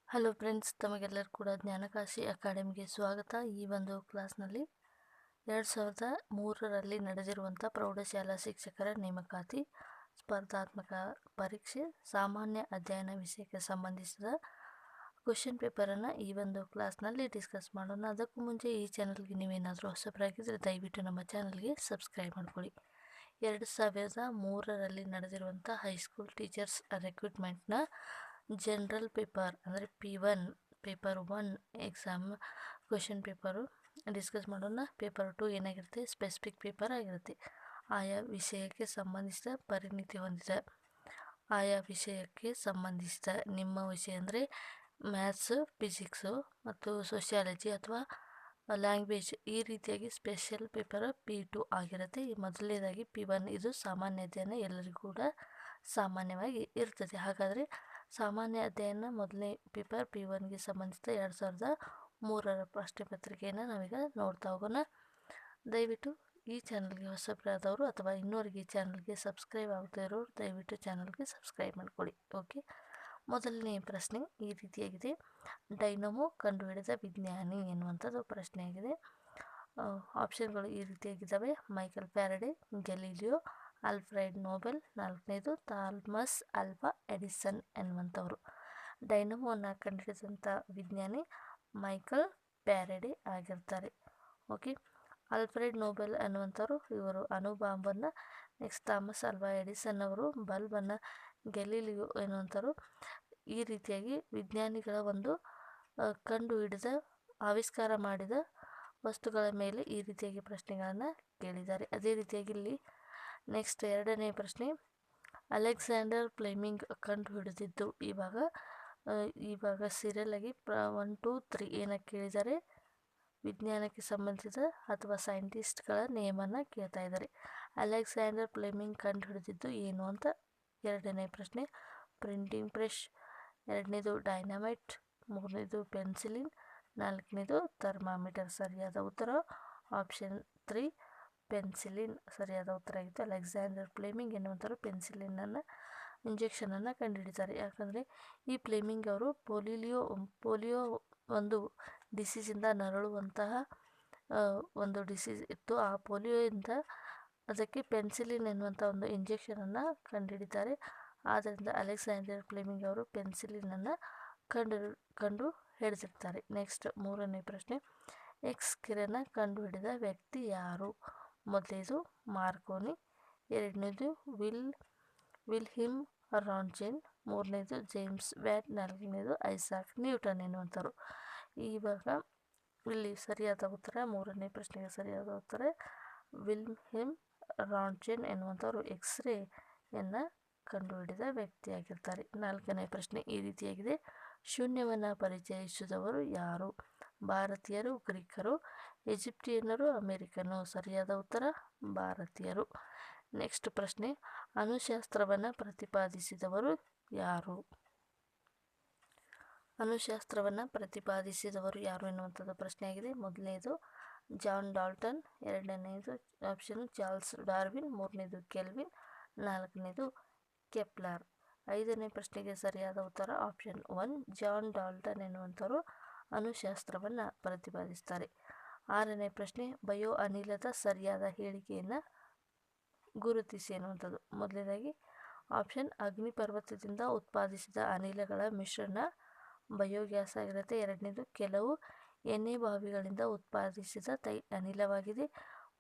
Hello friends, ತಮಗೆಲ್ಲರೂ ಕೂಡ ಜ್ಞಾನಕಾಶಿ ಅಕಾಡೆಮಿಗೆ ಸ್ವಾಗತ. ಈ ಒಂದು ಕ್ಲಾಸ್ನಲ್ಲಿ 2003ರಲ್ಲಿ ನಡೆದಿರುವಂಥ ಪ್ರೌಢಶಾಲಾ ಶಿಕ್ಷಕರ ನೇಮಕಾತಿ ಸ್ಪರ್ಧಾತ್ಮಕ ಪರೀಕ್ಷೆ ಸಾಮಾನ್ಯ ಅಧ್ಯಯನ ವಿಷಯಕ್ಕೆ ಸಂಬಂಧಿಸಿದ ಕ್ವಶನ್ ಪೇಪರನ್ನು ಈ ಒಂದು ಕ್ಲಾಸ್ನಲ್ಲಿ ಡಿಸ್ಕಸ್ ಮಾಡೋಣ. ಅದಕ್ಕೂ ಮುಂಚೆ ಈ ಚಾನಲ್ಗೆ ನೀವೇನಾದರೂ ಹೊಸಬರಾಗಿದ್ದರೆ ದಯವಿಟ್ಟು ನಮ್ಮ ಚಾನಲ್ಗೆ ಸಬ್ಸ್ಕ್ರೈಬ್ ಮಾಡ್ಕೊಳ್ಳಿ. 2003ರಲ್ಲಿ ನಡೆದಿರುವಂಥ ಹೈಸ್ಕೂಲ್ ಟೀಚರ್ಸ್ ರಿಕ್ರೂಟ್ಮೆಂಟ್ನ ಜನರಲ್ ಪೇಪರ್ ಅಂದರೆ P1 paper 1 exam question paper discuss ಮಾಡೋಣ. ಪೇಪರ್ 2 ಏನಾಗಿರುತ್ತೆ, ಸ್ಪೆಸಿಫಿಕ್ ಪೇಪರ್ ಆಗಿರುತ್ತೆ. ಆಯಾ ವಿಷಯಕ್ಕೆ ಸಂಬಂಧಿಸಿದ ಪರಿಣಿತಿ ಹೊಂದಿದ, ಆಯಾ ವಿಷಯಕ್ಕೆ ಸಂಬಂಧಿಸಿದ ನಿಮ್ಮ ವಿಷಯ ಅಂದರೆ ಮ್ಯಾಥ್ಸು, ಫಿಸಿಕ್ಸು ಮತ್ತು ಸೋಷಿಯಾಲಜಿ ಅಥವಾ ಲ್ಯಾಂಗ್ವೇಜ್, ಈ ರೀತಿಯಾಗಿ ಸ್ಪೆಷಲ್ ಪೇಪರ್ P2 ಆಗಿರುತ್ತೆ. ಈ ಮೊದಲನೇದಾಗಿ P1 ಇದು ಸಾಮಾನ್ಯ ಅಧ್ಯಯನ, ಎಲ್ಲರಿಗೂ ಕೂಡ ಸಾಮಾನ್ಯವಾಗಿ ಇರ್ತದೆ. ಹಾಗಾದರೆ ಸಾಮಾನ್ಯ ಅಧ್ಯಯನ ಮೊದಲನೇ ಪೇಪರ್ P1ಗೆ ಸಂಬಂಧಿಸಿದ 2003ರ ಪ್ರಶ್ನೆ ಪತ್ರಿಕೆಯನ್ನು ನಾವೀಗ ನೋಡ್ತಾ ಹೋಗೋಣ. ದಯವಿಟ್ಟು ಈ ಚಾನಲ್ಗೆ ಹೊಸಬರಾದವರು ಅಥವಾ ಇನ್ನೂವರೆಗೆ ಈ ಚಾನಲ್ಗೆ ಸಬ್ಸ್ಕ್ರೈಬ್ ಆಗದೇ ಇರೋರು ದಯವಿಟ್ಟು ಚಾನಲ್ಗೆ ಸಬ್ಸ್ಕ್ರೈಬ್ ಮಾಡ್ಕೊಳ್ಳಿ. ಓಕೆ, ಮೊದಲನೇ ಪ್ರಶ್ನೆ ಈ ರೀತಿಯಾಗಿದೆ. ಡೈನಮೋ ಕಂಡುಹಿಡಿದ ವಿಜ್ಞಾನಿ ಎನ್ನುವಂಥದ್ದು ಪ್ರಶ್ನೆಯಾಗಿದೆ. ಆಪ್ಷನ್ಗಳು ಈ ರೀತಿಯಾಗಿದ್ದಾವೆ: ಮೈಕಲ್ ಫ್ಯಾರಡೆ, ಗೆಲೀಲಿಯೋ, ಆಲ್ಫ್ರೆಡ್ ನೋಬೆಲ್, ನಾಲ್ಕನೇದು ಥಾಮಸ್ ಆಲ್ವಾ ಎಡಿಸನ್ ಎನ್ನುವಂಥವ್ರು. ಡೈನಮೋವನ್ನು ಕಂಡುಹಿಡಿದಂಥ ವಿಜ್ಞಾನಿ ಮೈಕಲ್ ಫ್ಯಾರಡೆ ಆಗಿರ್ತಾರೆ. ಓಕೆ, ಆಲ್ಫ್ರೆಡ್ ನೋಬೆಲ್ ಅನ್ನುವಂಥವ್ರು ಇವರು ಅಣುಬಾಂಬನ್ನು, ನೆಕ್ಸ್ಟ್ ಥಾಮಸ್ ಆಲ್ವಾ ಎಡಿಸನ್ ಅವರು ಬಲ್ಬನ್ನು, ಗೆಲೀಲಿಯೋ ಎನ್ನುವಂಥವ್ರು ಈ ರೀತಿಯಾಗಿ ವಿಜ್ಞಾನಿಗಳ ಒಂದು ಕಂಡುಹಿಡಿದ ಆವಿಷ್ಕಾರ ಮಾಡಿದ ವಸ್ತುಗಳ ಮೇಲೆ ಈ ರೀತಿಯಾಗಿ ಪ್ರಶ್ನೆಗಳನ್ನು ಕೇಳಿದ್ದಾರೆ. ಅದೇ ರೀತಿಯಾಗಿ ಇಲ್ಲಿ ನೆಕ್ಸ್ಟ್ ಎರಡನೇ ಪ್ರಶ್ನೆ, ಅಲೆಕ್ಸಾಂಡರ್ ಫ್ಲೆಮಿಂಗ್ ಕಂಡುಹಿಡಿದಿದ್ದು, ಇವಾಗ ಸೀರಿಯಲ್ ಆಗಿ 1, 2, 3 ಏನಕ್ಕೆ ಕೇಳಿದ್ದಾರೆ, ವಿಜ್ಞಾನಕ್ಕೆ ಸಂಬಂಧಿಸಿದ ಅಥವಾ ಸೈಂಟಿಸ್ಟ್ಗಳ ನೇಮನ್ನು ಕೇಳ್ತಾ ಇದ್ದಾರೆ. ಅಲೆಕ್ಸಾಂಡರ್ ಫ್ಲೆಮಿಂಗ್ ಕಂಡುಹಿಡಿದಿದ್ದು ಏನು ಅಂತ ಎರಡನೇ ಪ್ರಶ್ನೆ. ಪ್ರಿಂಟಿಂಗ್ ಪ್ರೆಸ್, ಎರಡನೇದು ಡೈನಮೈಟ್, ಮೂರನೇದು ಪೆನ್ಸಿಲಿನ್, ನಾಲ್ಕನೇದು ಥರ್ಮಾಮೀಟರ್. ಸರಿಯಾದ ಉತ್ತರ ಆಪ್ಷನ್ 3 ಪೆನ್ಸಿಲಿನ್ ಸರಿಯಾದ ಉತ್ತರ ಆಗಿತ್ತು. ಅಲೆಕ್ಸಾಂಡರ್ ಫ್ಲೆಮಿಂಗ್ ಎನ್ನುವಂಥವ್ರು ಪೆನ್ಸಿಲಿನನ್ನು ಇಂಜೆಕ್ಷನನ್ನು ಕಂಡುಹಿಡಿತಾರೆ. ಯಾಕಂದರೆ ಈ ಫ್ಲೆಮಿಂಗ್ ಅವರು ಪೋಲಿಯೋ ಒಂದು ಡಿಸೀಸಿಂದ ನರಳುವಂತಹ ಒಂದು ಡಿಸೀಸ್ ಇತ್ತು. ಆ ಪೋಲಿಯೋಯಿಂದ ಅದಕ್ಕೆ ಪೆನ್ಸಿಲಿನ್ ಎನ್ನುವಂಥ ಒಂದು ಇಂಜೆಕ್ಷನನ್ನು ಕಂಡುಹಿಡಿತಾರೆ. ಆದ್ದರಿಂದ ಅಲೆಕ್ಸಾಂಡರ್ ಫ್ಲೆಮಿಂಗ್ ಅವರು ಪೆನ್ಸಿಲಿನನ್ನು ಕಂಡು ಹಿಡಿದಿರ್ತಾರೆ. ನೆಕ್ಸ್ಟ್ ಮೂರನೇ ಪ್ರಶ್ನೆ, ಎಕ್ಸ್ ಕಿರಣ ಕಂಡುಹಿಡಿದ ವ್ಯಕ್ತಿ ಯಾರು? ಮೊದಲನೇದು ಮಾರ್ಕೋನಿ, ಎರಡನೇದು ವಿಲ್ಹಿಮ್ ರಾಂಟ್ಜೆನ್, ಮೂರನೇದು ಜೇಮ್ಸ್ ವ್ಯಾಟ್, ನಾಲ್ಕನೇದು ಐಸಾಕ್ ನ್ಯೂಟನ್ ಎನ್ನುವಂಥವ್ರು. ಇವಾಗ ಇಲ್ಲಿ ಸರಿಯಾದ ಉತ್ತರ ಮೂರನೇ ಪ್ರಶ್ನೆಗೆ ಸರಿಯಾದ ಉತ್ತರ ವಿಲ್ಹಿಮ್ ರಾಂಟ್ಜೆನ್ ಎನ್ನುವಂಥವ್ರು ಎಕ್ಸ್ರೇಯನ್ನು ಕಂಡುಹಿಡಿದ ವ್ಯಕ್ತಿಯಾಗಿರ್ತಾರೆ. ನಾಲ್ಕನೇ ಪ್ರಶ್ನೆ ಈ ರೀತಿಯಾಗಿದೆ. ಶೂನ್ಯವನ್ನು ಪರಿಚಯಿಸಿದವರು ಯಾರು? ಭಾರತೀಯರು, ಗ್ರೀಕರು, ಈಜಿಪ್ಟಿಯನ್ನರು, ಅಮೆರಿಕನು. ಸರಿಯಾದ ಉತ್ತರ ಭಾರತೀಯರು. ನೆಕ್ಸ್ಟ್ ಪ್ರಶ್ನೆ, ಅಣುಶಾಸ್ತ್ರವನ್ನು ಪ್ರತಿಪಾದಿಸಿದವರು ಯಾರು? ಅಣುಶಾಸ್ತ್ರವನ್ನು ಪ್ರತಿಪಾದಿಸಿದವರು ಯಾರು ಎನ್ನುವಂಥದ್ದು ಪ್ರಶ್ನೆಯಾಗಿದೆ. ಮೊದಲನೇದು ಜಾನ್ ಡಾಲ್ಟನ್, ಎರಡನೇದು ಆಪ್ಷನ್ ಚಾರ್ಲ್ಸ್ ಡಾರ್ವಿನ್, ಮೂರನೇದು ಕೆಲ್ವಿನ್, ನಾಲ್ಕನೇದು ಕೆಪ್ಲರ್. ಐದನೇ ಪ್ರಶ್ನೆಗೆ ಸರಿಯಾದ ಉತ್ತರ ಆಪ್ಷನ್ 1 ಜಾನ್ ಡಾಲ್ಟನ್ ಎನ್ನುವಂಥವರು ಅಣುಶಾಸ್ತ್ರವನ್ನು ಪ್ರತಿಪಾದಿಸ್ತಾರೆ. ಆರನೇ ಪ್ರಶ್ನೆ, ಬಯೋ ಅನಿಲದ ಸರಿಯಾದ ಹೇಳಿಕೆಯನ್ನು ಗುರುತಿಸಿ ಎನ್ನುವಂಥದ್ದು. ಮೊದಲನೇದಾಗಿ ಆಪ್ಷನ್ ಅಗ್ನಿಪರ್ವತದಿಂದ ಉತ್ಪಾದಿಸಿದ ಅನಿಲಗಳ ಮಿಶ್ರಣ ಬಯೋಗ್ಯಾಸ್ ಆಗಿರುತ್ತೆ. ಎರಡನೇದು ಕೆಲವು ಎಣ್ಣೆ ಬಾವಿಗಳಿಂದ ಉತ್ಪಾದಿಸಿದ ಅನಿಲವಾಗಿದೆ.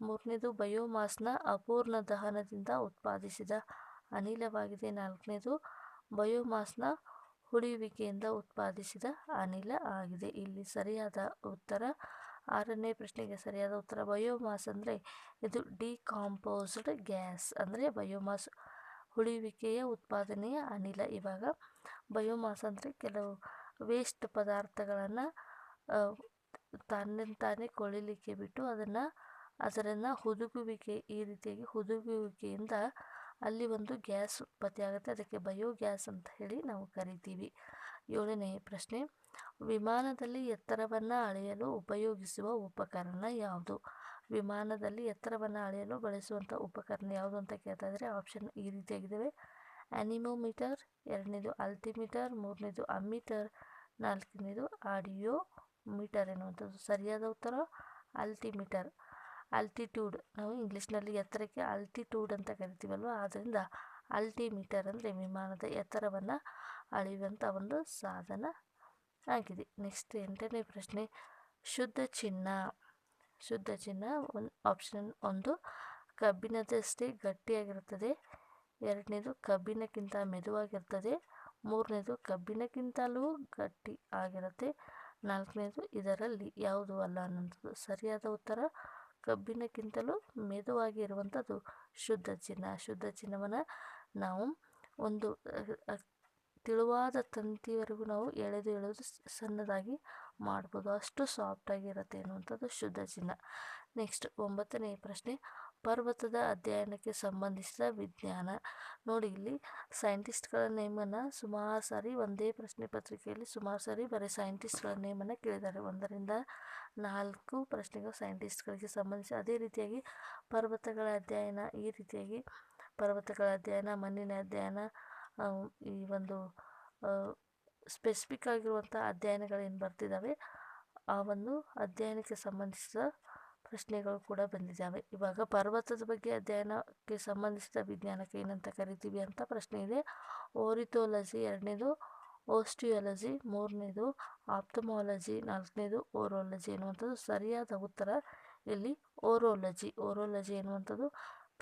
ಮೂರನೇದು ಬಯೋಮಾಸ್ನ ಅಪೂರ್ಣ ದಹನದಿಂದ ಉತ್ಪಾದಿಸಿದ ಅನಿಲವಾಗಿದೆ. ನಾಲ್ಕನೇದು ಬಯೋಮಾಸ್ನ ಹುಳಿಯುವಿಕೆಯಿಂದ ಉತ್ಪಾದಿಸಿದ ಅನಿಲ ಆಗಿದೆ. ಇಲ್ಲಿ ಸರಿಯಾದ ಉತ್ತರ ಆರನೇ ಪ್ರಶ್ನೆಗೆ ಸರಿಯಾದ ಉತ್ತರ ಬಯೋಮಾಸ್ ಅಂದರೆ ಇದು ಡಿಕಾಂಪೋಸ್ಡ್ ಗ್ಯಾಸ್, ಅಂದರೆ ಬಯೋಮಾಸ್ ಹುಳಿಯುವಿಕೆಯ ಉತ್ಪಾದನೆಯ ಅನಿಲ. ಇವಾಗ ಬಯೋಮಾಸ್ ಅಂದರೆ ಕೆಲವು ವೇಸ್ಟ್ ಪದಾರ್ಥಗಳನ್ನು ತಾನೇ ಕೊಳಿಲಿಕ್ಕೆ ಬಿಟ್ಟು ಅದನ್ನು ಹುದುಗುವಿಕೆ, ಈ ರೀತಿಯಾಗಿ ಹುದುಗುವಿಕೆಯಿಂದ ಅಲ್ಲಿ ಒಂದು ಗ್ಯಾಸ್ ಉತ್ಪತ್ತಿ ಆಗುತ್ತೆ. ಅದಕ್ಕೆ ಬಯೋಗ್ಯಾಸ್ ಅಂತ ಹೇಳಿ ನಾವು ಕರಿತೀವಿ. ಏಳನೇ ಪ್ರಶ್ನೆ, ವಿಮಾನದಲ್ಲಿ ಎತ್ತರವನ್ನು ಅಳೆಯಲು ಉಪಯೋಗಿಸುವ ಉಪಕರಣ ಯಾವುದು? ವಿಮಾನದಲ್ಲಿ ಎತ್ತರವನ್ನು ಅಳೆಯಲು ಬಳಸುವಂಥ ಉಪಕರಣ ಯಾವುದು ಅಂತ ಕೇಳ್ತಾ ಇದ್ದಾರೆ. ಆಪ್ಷನ್ ಈ ರೀತಿಯಾಗಿದ್ದಾವೆ: ಆನಿಮೋಮೀಟರ್, ಎರಡನೇದು ಅಲ್ಟಿಮೀಟರ್, ಮೂರನೇದು ಅಮ್ಮೀಟರ್, ನಾಲ್ಕನೇದು ಆಡಿಯೋ ಮೀಟರ್ ಎನ್ನುವಂಥದ್ದು. ಸರಿಯಾದ ಉತ್ತರ ಅಲ್ಟಿಮೀಟರ್. ಆಲ್ಟಿಟ್ಯೂಡ್ ನಾವು ಇಂಗ್ಲೀಷ್ನಲ್ಲಿ ಎತ್ತರಕ್ಕೆ ಆಲ್ಟಿಟ್ಯೂಡ್ ಅಂತ ಕರಿತೀವಲ್ವ, ಆದ್ದರಿಂದ ಅಲ್ಟಿಮೀಟರ್ ಅಂದರೆ ವಿಮಾನದ ಎತ್ತರವನ್ನು ಅಳೆಯುವಂಥ ಒಂದು ಸಾಧನ ಆಗಿದೆ. ನೆಕ್ಸ್ಟ್ 8ನೇ ಪ್ರಶ್ನೆ, ಶುದ್ಧ ಚಿನ್ನ. ಶುದ್ಧ ಚಿನ್ನ ಆಪ್ಷನ್ 1 ಕಬ್ಬಿಣದಷ್ಟೇ ಗಟ್ಟಿಯಾಗಿರುತ್ತದೆ, 2ನೇದು ಕಬ್ಬಿಣಕ್ಕಿಂತ ಮೆದುವಾಗಿರ್ತದೆ, 3ನೇದು ಕಬ್ಬಿಣಕ್ಕಿಂತಲೂ ಗಟ್ಟಿ ಆಗಿರುತ್ತೆ, 4ನೇದು ಇದರಲ್ಲಿ ಯಾವುದು ಅಲ್ಲ ಅನ್ನೋಂಥದ್ದು. ಸರಿಯಾದ ಉತ್ತರ ಕಬ್ಬಿಣಕ್ಕಿಂತಲೂ ಮೆದುವಾಗಿ ಇರುವಂಥದ್ದು ಶುದ್ಧ ಚಿನ್ನ. ಶುದ್ಧ ಚಿನ್ನವನ್ನು ನಾವು ಒಂದು ತೆಳುವಾದ ತಂತಿವರೆಗೂ ನಾವು ಎಳೆದು ಸಣ್ಣದಾಗಿ ಮಾಡ್ಬೋದು, ಅಷ್ಟು ಸಾಫ್ಟಾಗಿ ಇರುತ್ತೆ ಎನ್ನುವಂಥದ್ದು ಶುದ್ಧ ಚಿನ್ನ. ನೆಕ್ಸ್ಟ್ 9ನೇ ಪ್ರಶ್ನೆ, ಪರ್ವತದ ಅಧ್ಯಯನಕ್ಕೆ ಸಂಬಂಧಿಸಿದ ವಿಜ್ಞಾನ. ನೋಡಿ, ಇಲ್ಲಿ ಸೈಂಟಿಸ್ಟ್ಗಳ ನೇಮನ್ನು ಸುಮಾರು ಸಾರಿ ಒಂದೇ ಪ್ರಶ್ನೆ ಪತ್ರಿಕೆಯಲ್ಲಿ ಸುಮಾರು ಸಾರಿ ಬರೀ ಸೈಂಟಿಸ್ಟ್ಗಳ ನೇಮನ್ನು ಕೇಳಿದ್ದಾರೆ. 1ರಿಂದ 4 ಪ್ರಶ್ನೆಗಳು ಸೈಂಟಿಸ್ಟ್ಗಳಿಗೆ ಸಂಬಂಧಿಸಿ. ಅದೇ ರೀತಿಯಾಗಿ ಪರ್ವತಗಳ ಅಧ್ಯಯನ, ಈ ರೀತಿಯಾಗಿ ಪರ್ವತಗಳ ಅಧ್ಯಯನ, ಮಣ್ಣಿನ ಅಧ್ಯಯನ, ಈ ಒಂದು ಸ್ಪೆಸಿಫಿಕ್ ಆಗಿರುವಂಥ ಅಧ್ಯಯನಗಳೇನು ಬರ್ತಿದ್ದಾವೆ ಆ ಒಂದು ಅಧ್ಯಯನಕ್ಕೆ ಸಂಬಂಧಿಸಿದ ಪ್ರಶ್ನೆಗಳು ಕೂಡ ಬಂದಿದ್ದಾವೆ. ಇವಾಗ ಪರ್ವತದ ಬಗ್ಗೆ ಅಧ್ಯಯನಕ್ಕೆ ಸಂಬಂಧಿಸಿದ ವಿಜ್ಞಾನಕ್ಕೆ ಏನಂತ ಕರಿತೀವಿ ಅಂತ ಪ್ರಶ್ನೆ ಇದೆ. ಓರಿಥೋಲಜಿ, 2ನೇದು ಓಸ್ಟಿಯಾಲಜಿ, 3ನೇದು ಆಪ್ತಮಾಲಜಿ, 4ನೇದು ಓರೋಲಜಿ ಎನ್ನುವಂಥದ್ದು. ಸರಿಯಾದ ಉತ್ತರ ಇಲ್ಲಿ ಓರೋಲಜಿ. ಓರೋಲಜಿ ಎನ್ನುವಂಥದ್ದು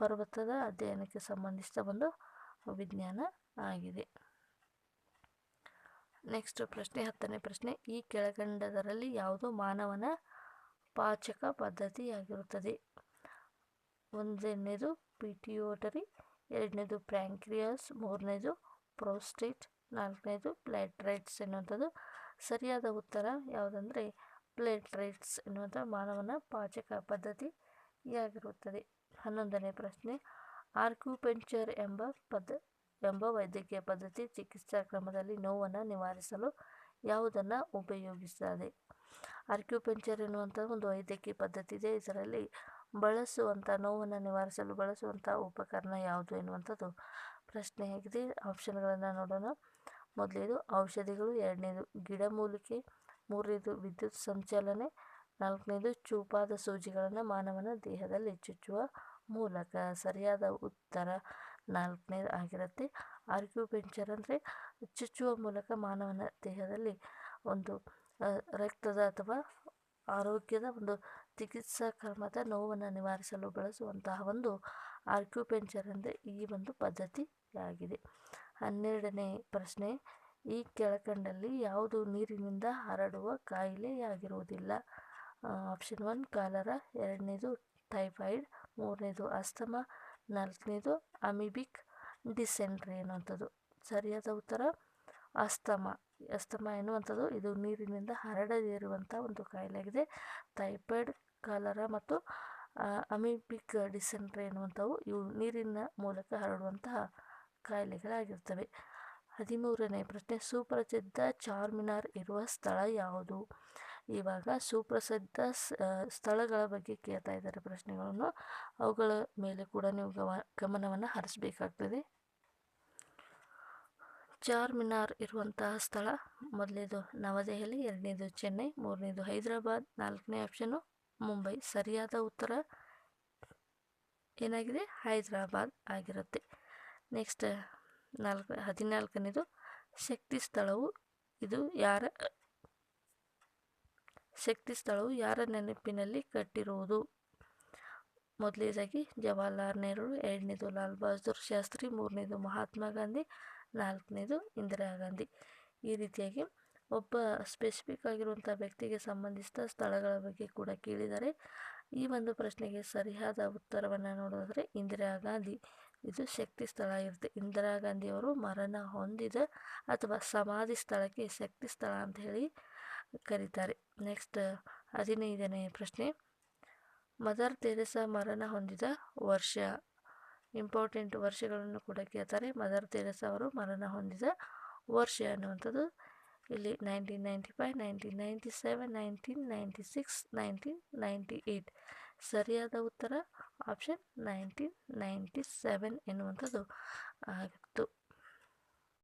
ಪರ್ವತದ ಅಧ್ಯಯನಕ್ಕೆ ಸಂಬಂಧಿಸಿದ ಒಂದು ವಿಜ್ಞಾನ ಆಗಿದೆ. ನೆಕ್ಸ್ಟ್ ಪ್ರಶ್ನೆ 10ನೇ ಪ್ರಶ್ನೆ, ಈ ಕೆಳಕಂಡದರಲ್ಲಿ ಯಾವುದು ಮಾನವನ ಪಾಚಕ ಪದ್ಧತಿಯಾಗಿರುತ್ತದೆ? 1ನೇದು ಪಿಟ್ಯೂಟರಿ, 2ನೇದು ಪ್ಯಾಂಕ್ರಿಯಾಸ್, 3ನೇದು ಪ್ರೋಸ್ಟೇಟ್, 4ನೇದು ಪ್ಲೇಟ್ರೈಟ್ಸ್ ಎನ್ನುವಂಥದ್ದು. ಸರಿಯಾದ ಉತ್ತರ ಯಾವುದಂದರೆ ಪ್ಲೇಟ್ರೈಟ್ಸ್ ಎನ್ನುವಂಥ ಮಾನವನ ಪಾಚಕ ಪದ್ಧತಿಯಾಗಿರುತ್ತದೆ. 11ನೇ ಪ್ರಶ್ನೆ, ಆಕ್ಯುಪಂಕ್ಚರ್ ಎಂಬ ವೈದ್ಯಕೀಯ ಪದ್ಧತಿ ಚಿಕಿತ್ಸಾ ಕ್ರಮದಲ್ಲಿ ನೋವನ್ನು ನಿವಾರಿಸಲು ಯಾವುದನ್ನು ಉಪಯೋಗಿಸುತ್ತದೆ? ಆಕ್ಯುಪಂಕ್ಚರ್ ಎನ್ನುವಂಥ ಒಂದು ವೈದ್ಯಕೀಯ ಪದ್ಧತಿ ಇದೆ. ಇದರಲ್ಲಿ ನೋವನ್ನು ನಿವಾರಿಸಲು ಬಳಸುವಂಥ ಉಪಕರಣ ಯಾವುದು ಎನ್ನುವಂಥದ್ದು ಪ್ರಶ್ನೆಯಾಗಿದೆ. ಆಪ್ಷನ್ಗಳನ್ನು ನೋಡೋಣ. ಮೊದಲನೇದು ಔಷಧಿಗಳು, 2ನೇದು ಗಿಡಮೂಲಿಕೆ, 3ನೇದು ವಿದ್ಯುತ್ ಸಂಚಲನೆ, 4ನೇದು ಚೂಪಾದ ಸೂಜಿಗಳನ್ನು ಮಾನವನ ದೇಹದಲ್ಲಿ ಚುಚ್ಚುವ ಮೂಲಕ. ಸರಿಯಾದ ಉತ್ತರ 4ನೇದು ಆಗಿರುತ್ತೆ. ಆಕ್ಯುಪಂಕ್ಚರ್ ಅಂದರೆ ಚುಚ್ಚುವ ಮೂಲಕ ಮಾನವನ ದೇಹದಲ್ಲಿ ಒಂದು ರಕ್ತದ ಅಥವಾ ಆರೋಗ್ಯದ ಒಂದು ಚಿಕಿತ್ಸಾ ಕ್ರಮದ ನೋವನ್ನು ನಿವಾರಿಸಲು ಬಳಸುವಂತಹ ಒಂದು ಆಕ್ಯುಪಂಕ್ಚರ್ ಅಂದರೆ ಈ ಒಂದು ಪದ್ಧತಿಯಾಗಿದೆ. 12ನೇ ಪ್ರಶ್ನೆ, ಈ ಕೆಳಕಂಡಲ್ಲಿ ಯಾವುದು ನೀರಿನಿಂದ ಹರಡುವ ಕಾಯಿಲೆಯಾಗಿರುವುದಿಲ್ಲ? ಆಪ್ಷನ್ 1 ಕಾಲರಾ, 2ನೇದು ಟೈಫಾಯ್ಡ್, 3ನೇದು ಅಸ್ತಮಾ, 4ನೇದು ಅಮೀಬಿಕ್ ಡಿಸೆಂಟ್ರಿ ಎನ್ನುವಂಥದ್ದು. ಸರಿಯಾದ ಉತ್ತರ ಅಸ್ತಮಾ. ಅಸ್ತಮಾ ಎನ್ನುವಂಥದ್ದು ಇದು ನೀರಿನಿಂದ ಹರಡದೇ ಇರುವಂಥ ಒಂದು ಕಾಯಿಲೆಯಾಗಿದೆ. ಟೈಫಾಯ್ಡ್, ಕಾಲರಾ ಮತ್ತು ಅಮೀಬಿಕ್ ಡಿಸೆಂಟ್ರಿ ಎನ್ನುವಂಥವು ಇವು ನೀರಿನ ಮೂಲಕ ಹರಡುವಂತಹ ಕಾಯಿಲೆಗಳಾಗಿರ್ತವೆ. 13ನೇ ಪ್ರಶ್ನೆ, ಸುಪ್ರಸಿದ್ಧ ಚಾರ್ಮಿನಾರ್ ಇರುವ ಸ್ಥಳ ಯಾವುದು? ಇವಾಗ ಸುಪ್ರಸಿದ್ಧ ಸ್ಥಳಗಳ ಬಗ್ಗೆ ಕೇಳ್ತಾ ಇದ್ದಾರೆ ಪ್ರಶ್ನೆಗಳನ್ನು. ಅವುಗಳ ಮೇಲೆ ಕೂಡ ನೀವು ಗಮನವನ್ನು ಹರಿಸಬೇಕಾಗ್ತದೆ. ಚಾರ್ಮಿನಾರ್ ಇರುವಂತಹ ಸ್ಥಳ ಮೊದಲನೇದು ನವದೆಹಲಿ, 2ನೇದು ಚೆನ್ನೈ, 3ನೇದು ಹೈದರಾಬಾದ್, 4ನೇ ಆಪ್ಷನ್ನು ಮುಂಬೈ. ಸರಿಯಾದ ಉತ್ತರ ಏನಾಗಿದೆ? ಹೈದರಾಬಾದ್ ಆಗಿರುತ್ತೆ. ನೆಕ್ಸ್ಟ್ 14ನೇದು ಶಕ್ತಿ ಸ್ಥಳವು ಯಾರ ನೆನಪಿನಲ್ಲಿ ಕಟ್ಟಿರುವುದು? ಮೊದಲನೇದಾಗಿ ಜವಾಹರ್ಲಾಲ್ ನೆಹರು, 2ನೇದು ಲಾಲ್ ಬಹದ್ದೂರ್ ಶಾಸ್ತ್ರಿ, 3ನೇದು ಮಹಾತ್ಮ ಗಾಂಧಿ, 4ನೇದು ಇಂದಿರಾ ಗಾಂಧಿ. ಈ ರೀತಿಯಾಗಿ ಒಬ್ಬ ಸ್ಪೆಸಿಫಿಕ್ ಆಗಿರುವಂಥ ವ್ಯಕ್ತಿಗೆ ಸಂಬಂಧಿಸಿದ ಸ್ಥಳಗಳ ಬಗ್ಗೆ ಕೂಡ ಕೇಳಿದ್ದಾರೆ. ಈ ಒಂದು ಪ್ರಶ್ನೆಗೆ ಸರಿಯಾದ ಉತ್ತರವನ್ನು ನೋಡೋದಾದರೆ ಇಂದಿರಾ ಗಾಂಧಿ ಇದು ಶಕ್ತಿ ಸ್ಥಳ ಇರುತ್ತೆ. ಇಂದಿರಾ ಗಾಂಧಿಯವರು ಮರಣ ಹೊಂದಿದ ಅಥವಾ ಸಮಾಧಿ ಸ್ಥಳಕ್ಕೆ ಶಕ್ತಿ ಸ್ಥಳ ಅಂತ ಹೇಳಿ ಕರೀತಾರೆ. ನೆಕ್ಸ್ಟ್ 15ನೇ ಪ್ರಶ್ನೆ, ಮದರ್ ತೆರೇಸಾ ಮರಣ ಹೊಂದಿದ ವರ್ಷ. ಇಂಪಾರ್ಟೆಂಟ್ ವರ್ಷಗಳನ್ನು ಕೂಡ ಕೇಳ್ತಾರೆ. ಮದರ್ ತೆರೇಸಾ ಅವರು ಮರಣ ಹೊಂದಿದ ವರ್ಷ ಅನ್ನುವಂಥದ್ದು ಇಲ್ಲಿ 1995, 1997, 1996, 1998. ಸರಿಯಾದ ಉತ್ತರ ಆಪ್ಷನ್ 1997 ಎನ್ನುವಂಥದ್ದು ಆಗಿತ್ತು.